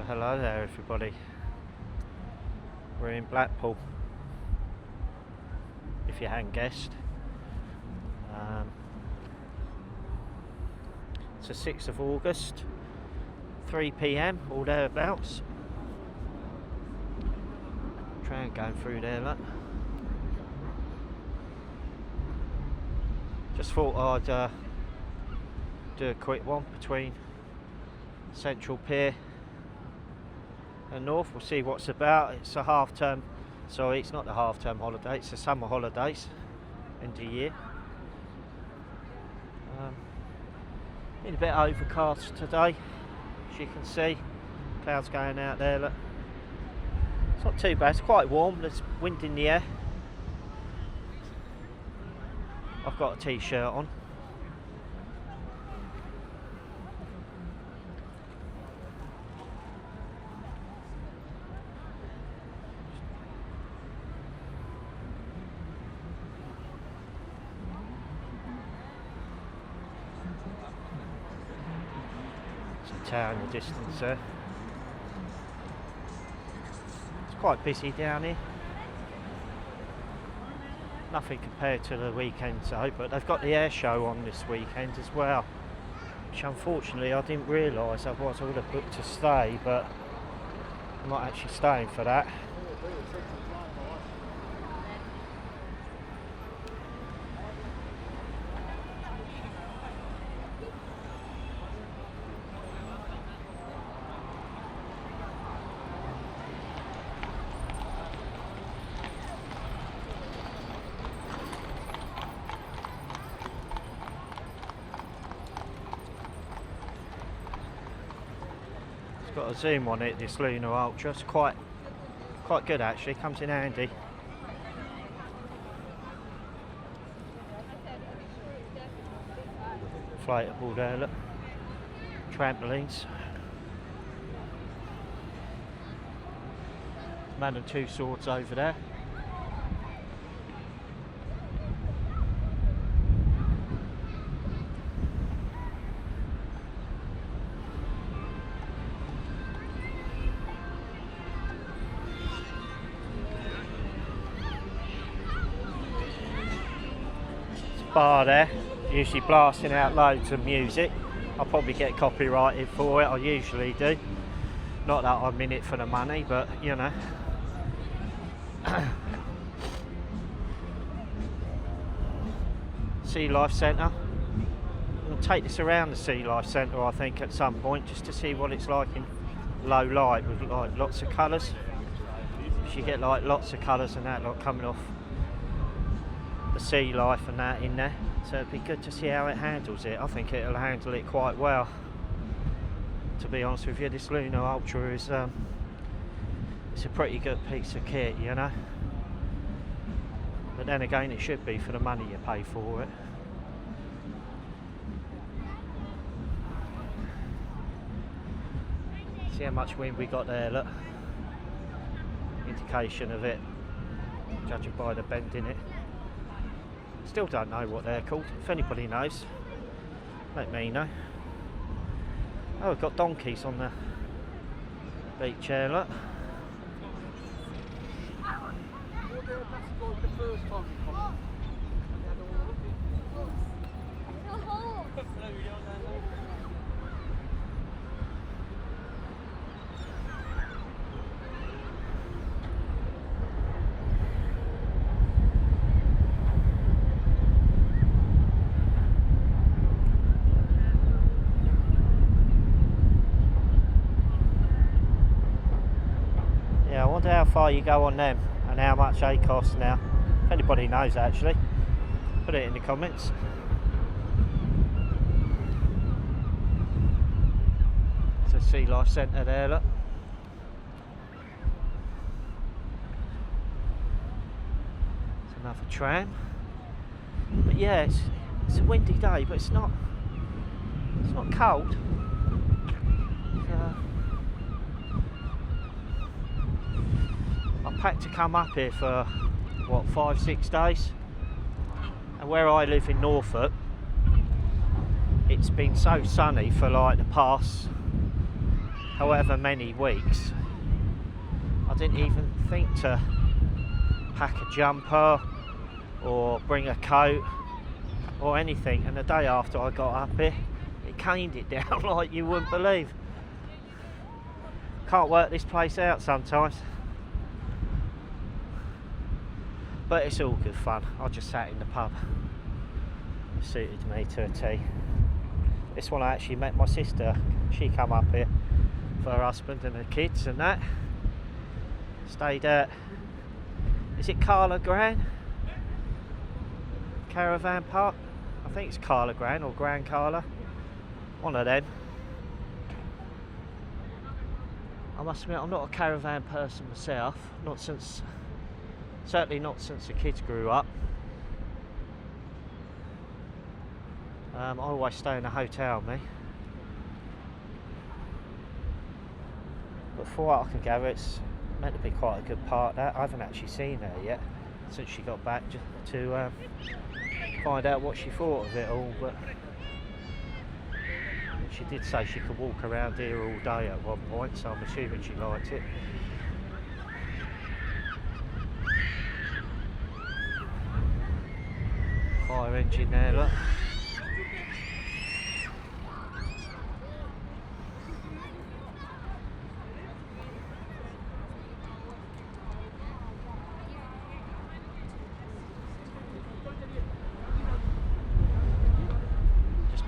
Hello there everybody, we're in Blackpool, if you hadn't guessed. It's the 6th of August, 3 PM or thereabouts. Train going through there, look. Just thought I'd do a quick one between Central Pier and North. We'll see what's about. It's a half-term, sorry, it's not the half-term holiday, it's the summer holidays, end of year. Been a bit overcast today, as you can see. Clouds going out there, look. It's not too bad, it's quite warm, there's wind in the air. I've got a t-shirt on. Tower in the distance there. It's quite busy down here. Nothing compared to the weekends though, but they've got the air show on this weekend as well, which unfortunately I didn't realise, otherwise I would have booked to stay, but I'm not actually staying for that. Got a zoom on it, this Lunar Ultra. It's quite good actually, comes in handy. Inflatable there, look. Trampolines. Man and two swords over there. Bar there, usually blasting out loads of music. I'll probably get copyrighted for it, I usually do. Not that I'm in it for the money, but you know. Sea Life Centre. I'll take this around the Sea Life Centre I think at some point, just to see what it's like in low light with like lots of colours. You get like lots of colours and that like coming off the sea life and that in there, so it'd be good to see how it handles it. I think it'll handle it quite well, to be honest with you. This Lunar Ultra is it's a pretty good piece of kit, you know, but then again it should be for the money you pay for it. See how much wind we got there, look, indication of it, judging by the bend in it. Still don't know what they're called. If anybody knows, let me know. Oh, we've got donkeys on the beach here, look. I wonder how far you go on them and how much they cost now. If anybody knows actually, put it in the comments. It's a Sea Life Centre there, look. It's another tram. But yeah, it's a windy day, but it's not cold. I packed to come up here for what, 5-6 days, and where I live in Norfolk, it's been so sunny for like the past however many weeks, I didn't even think to pack a jumper or bring a coat or anything, and the day after I got up here, it caned it down like you wouldn't believe. Can't work this place out sometimes, but it's all good fun. I just sat in the pub, suited me to a T. This one I actually met my sister. She come up here for her husband and her kids and that. Stayed at, is it Carla Gran Caravan Park? I think it's Carla Gran or Gran Carla, one of them. I must admit, I'm not a caravan person myself, certainly not since the kids grew up. I always stay in a hotel, me. But for what I can gather, it's meant to be quite a good part. That I haven't actually seen her yet since she got back to find out what she thought of it all. But she did say she could walk around here all day at one point, so I'm assuming she liked it. Fire engine there, look.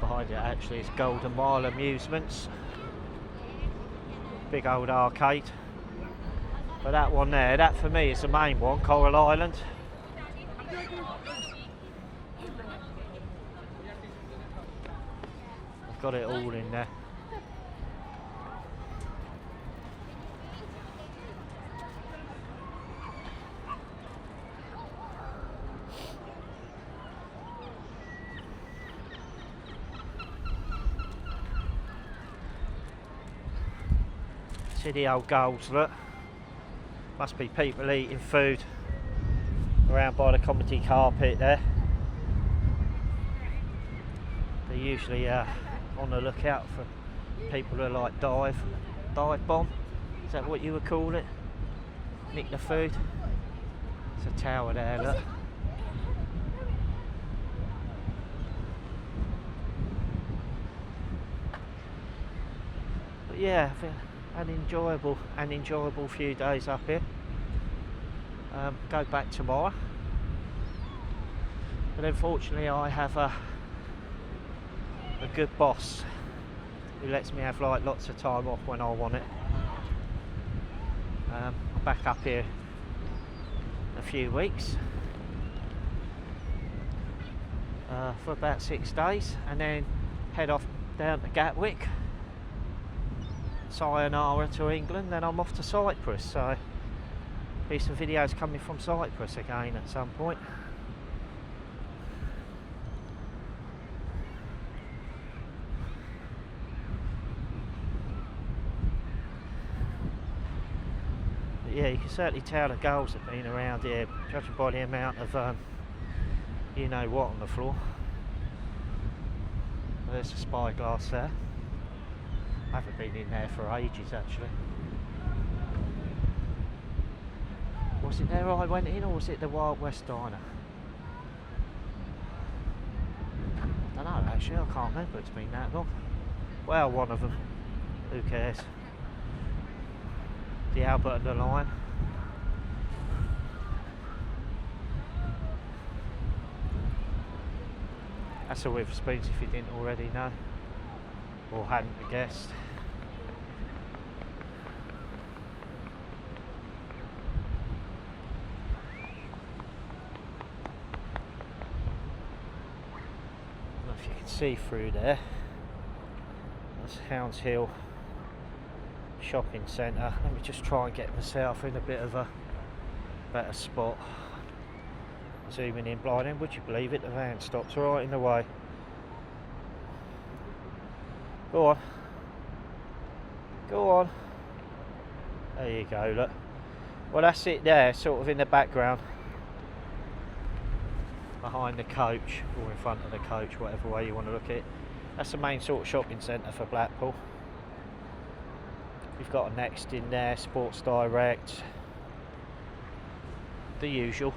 Behind it actually is Golden Mile Amusements, big old arcade. But that one there, that for me is the main one, Coral Island. I've got it all in there. See the old goals, look. Must be people eating food around by the comedy carpet there. They're usually on the lookout for people who like dive bomb. Is that what you would call it? Nick the food. There's a tower there, look. But yeah, an enjoyable few days up here. Go back tomorrow, but unfortunately I have a good boss who lets me have like lots of time off when I want it. I'm back up here in a few weeks for about 6 days, and then head off down to Gatwick, sayonara to England, then I'm off to Cyprus, so be some videos coming from Cyprus again at some point. But yeah, you can certainly tell the gulls have been around here, judging by the amount of you know what on the floor. There's the spyglass there. I haven't been in there for ages actually. Was it there I went in, or was it the Wild West Diner? I don't know actually, I can't remember, it's been that long. Well, one of them, who cares? The Albert and the Lion. That's a Witherspoons if you didn't already know, or hadn't guessed. I don't know if you can see through there. That's Hounds Hill Shopping Centre. Let me just try and get myself in a bit of a better spot. Zooming in blind end, would you believe it? The van stops right in the way. Go on. Go on. There you go, look. Well, that's it there, sort of in the background. Behind the coach, or in front of the coach, whatever way you want to look at it. That's the main sort of shopping centre for Blackpool. You've got a Next in there, Sports Direct, the usual.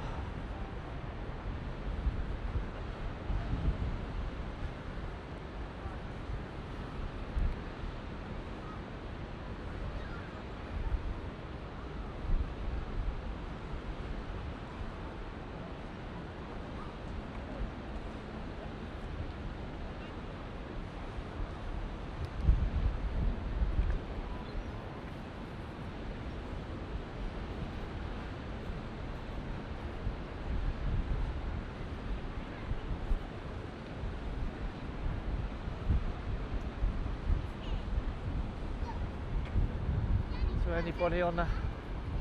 Anybody on the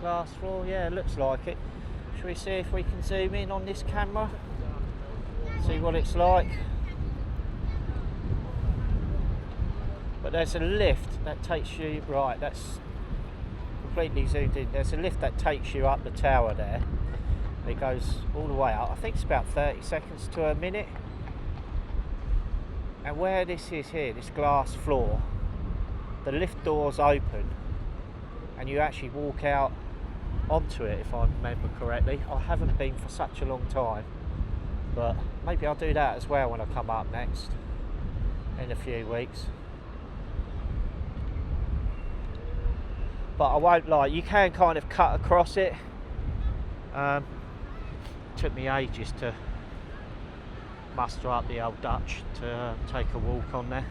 glass floor? Yeah, it looks like it. Shall we see if we can zoom in on this camera? See what it's like. But there's a lift that takes you, right, that's completely zoomed in. There's a lift that takes you up the tower there. It goes all the way up. I think it's about 30 seconds to a minute. And where this is here, this glass floor, the lift doors open and you actually walk out onto it, if I remember correctly. I haven't been for such a long time, but maybe I'll do that as well when I come up next in a few weeks. But I won't lie, you can kind of cut across it. Took me ages to muster up the old Dutch to take a walk on there.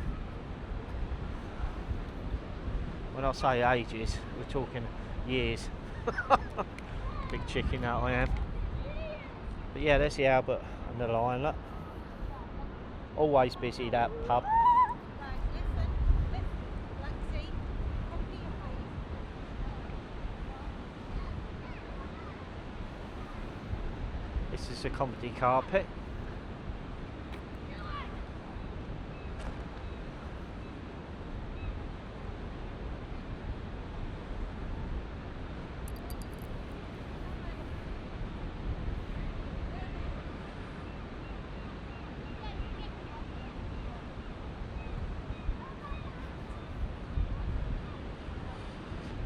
When I say ages, we're talking years. Big chicken that I am. But yeah, there's the Albert and the Lion, look. Always busy, that pub. This is a comedy carpet.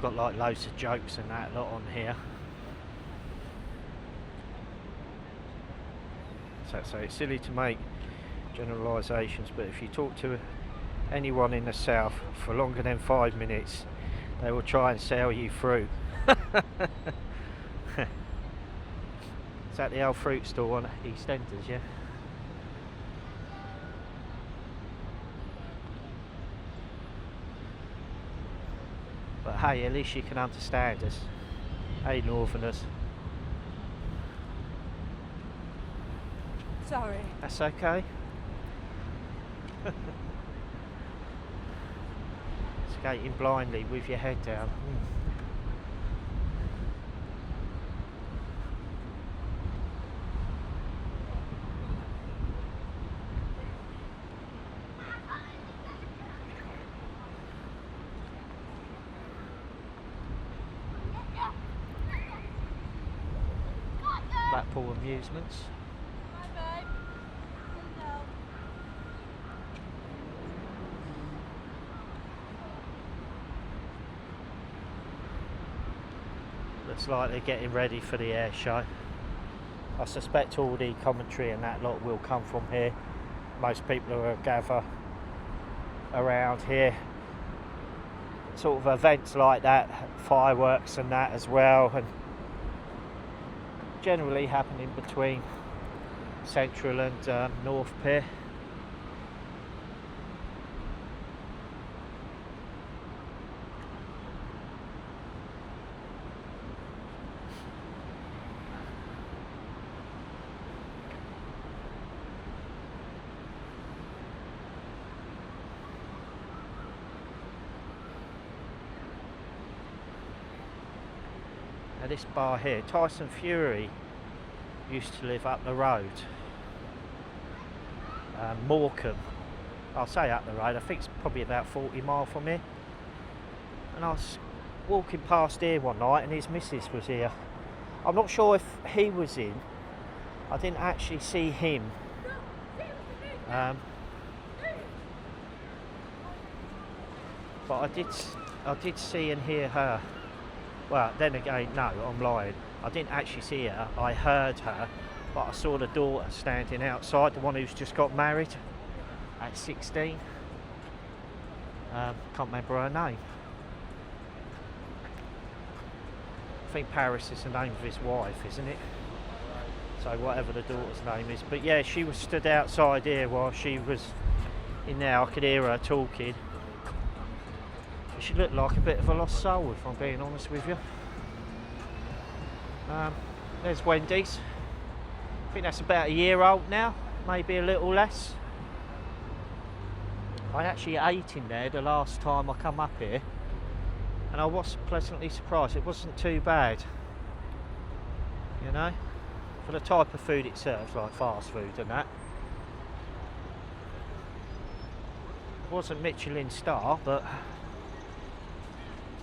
Got like loads of jokes and that lot on here. So it's silly to make generalisations, but if you talk to anyone in the south for longer than 5 minutes, they will try and sell you fruit. Is that the old fruit store on EastEnders, yeah? But hey, at least you can understand us. Hey, Northerners. Sorry. That's okay. Skating blindly with your head down. Blackpool Amusements. Looks like they're getting ready for the air show. I suspect all the commentary and that lot will come from here. Most people will gather around here. Sort of events like that, fireworks and that as well, and generally happening between Central and North Pier. Now this bar here, Tyson Fury used to live up the road. Morecambe, I'll say up the road, I think it's probably about 40 miles from here. And I was walking past here one night and his missus was here. I'm not sure if he was in, I didn't actually see him. But I did I did see and hear her. Well, then again, no, I'm lying. I didn't actually see her. I heard her, but I saw the daughter standing outside, the one who's just got married at 16. Can't remember her name. I think Paris is the name of his wife, isn't it? So whatever the daughter's name is. But yeah, she was stood outside here while she was in there. I could hear her talking. She looked like a bit of a lost soul, if I'm being honest with you. There's Wendy's. I think that's about a year old now, maybe a little less. I actually ate in there the last time I come up here, and I was pleasantly surprised. It wasn't too bad, you know, for the type of food it serves, like fast food and that. It wasn't Michelin star, but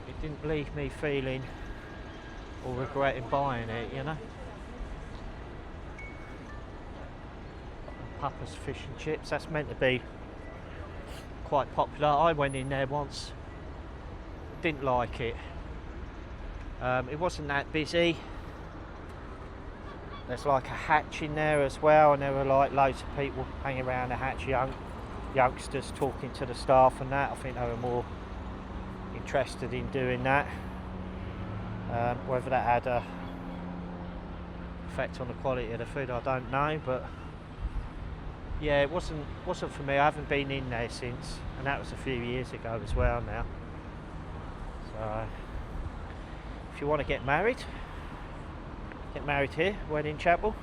it didn't leave me feeling or regretting buying it, you know. Papa's fish and chips, that's meant to be quite popular. I went in there once, didn't like it. It wasn't that busy. There's like a hatch in there as well, and there were like loads of people hanging around the hatch, youngsters talking to the staff and that. I think they were more interested in doing that. Whether that had a effect on the quality of the food, I don't know, but yeah, it wasn't for me. I haven't been in there since, and that was a few years ago as well now. So if you want to get married here, Wedding Chapel.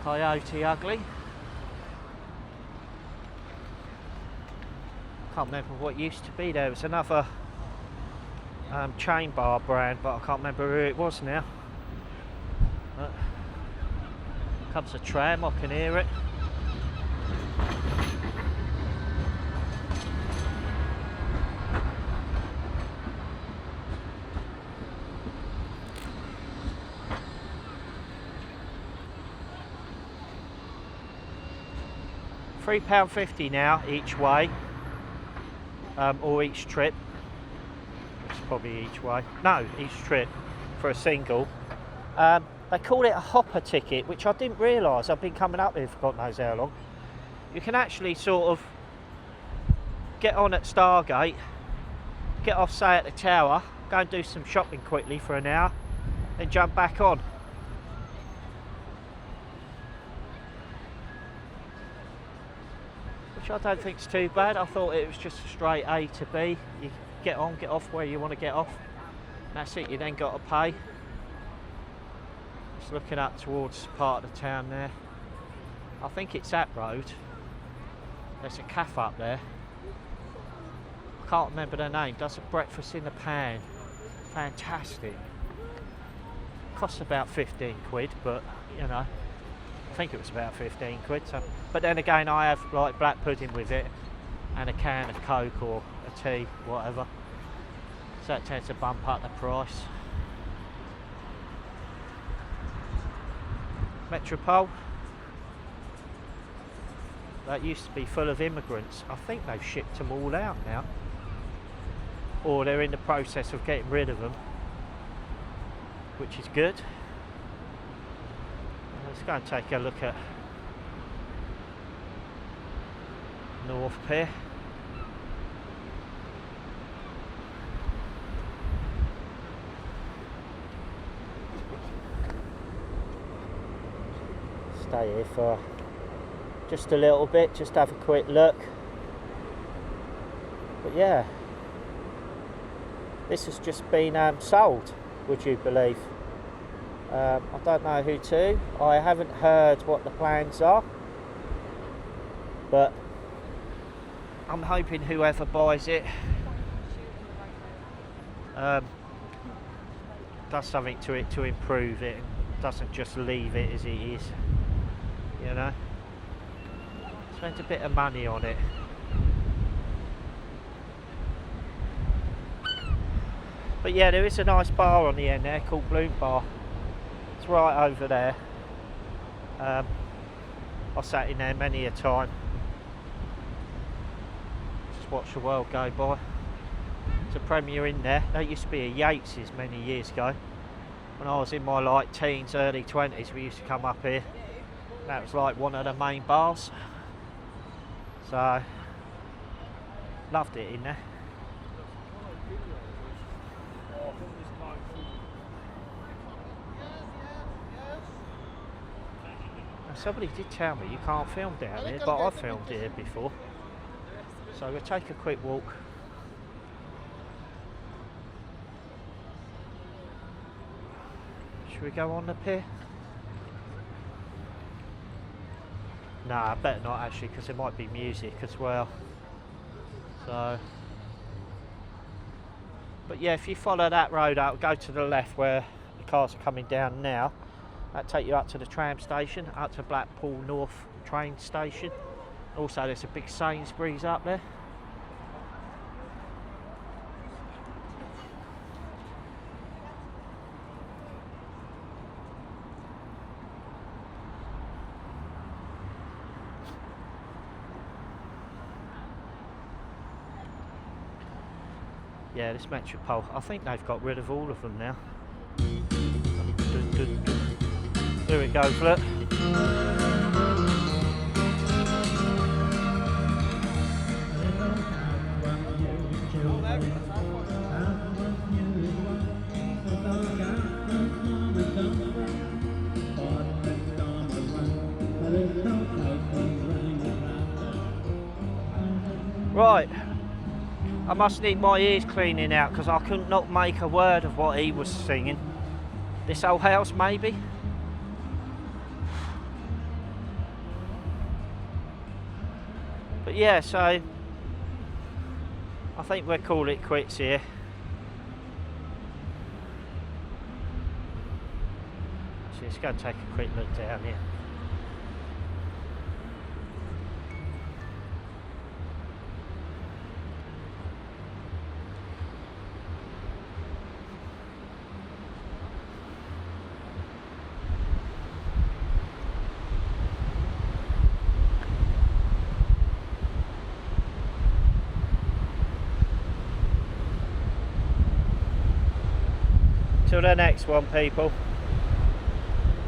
Coyote Ugly. Can't remember what used to be there. It was another chain bar brand, but I can't remember who it was now. Comes a tram, I can hear it. £3.50 now each way, or each trip. It's probably each way. No, each trip for a single. They call it a hopper ticket, which I didn't realise. I've been coming up here for God knows how long. You can actually sort of get on at Stargate, get off, say, at the Tower, go and do some shopping quickly for an hour, then jump back on. Which I don't think is too bad. I thought it was just a straight A to B. You get on, get off where you want to get off. That's it, you then got to pay. Just looking up towards part of the town there. I think it's that road. There's a cafe up there. I can't remember their name. Does a breakfast in the pan. Fantastic. Costs about 15 quid, but you know, I think it was about 15 quid. So, but then again, I have like black pudding with it and a can of Coke or a tea, whatever. So that tends to bump up the price. Metropole. That used to be full of immigrants. I think they've shipped them all out now, or they're in the process of getting rid of them, which is good. Let's go and take a look at North Pier. Stay here for just a little bit, just have a quick look. But yeah, this has just been sold, would you believe? I don't know who to. I haven't heard what the plans are, but I'm hoping whoever buys it does something to it to improve it, doesn't just leave it as it is, you know. Spent a bit of money on it. But yeah, there is a nice bar on the end there called Bloom Bar. It's right over there. I sat in there many a time. just watch the world go by. There's a Premier in there. There used to be a Yates's many years ago. When I was in my like teens, early 20s, we used to come up here. That was like one of the main bars. So, loved it in there. Now, somebody did tell me you can't film down here, but I've filmed here before. So we'll take a quick walk. Should we go on the pier? Nah, I better not actually, because there might be music as well. So, but yeah, if you follow that road out, go to the left where the cars are coming down now. That'll take you up to the tram station, up to Blackpool North train station. Also, there's a big Sainsbury's up there. Yeah, this Metropole, I think they've got rid of all of them now. Here it goes, look. Right. I must need my ears cleaning out because I could not make a word of what he was singing. This old house, maybe? But yeah, so I think we'll call it quits here. So let's go and take a quick look down here. Till the next one, people.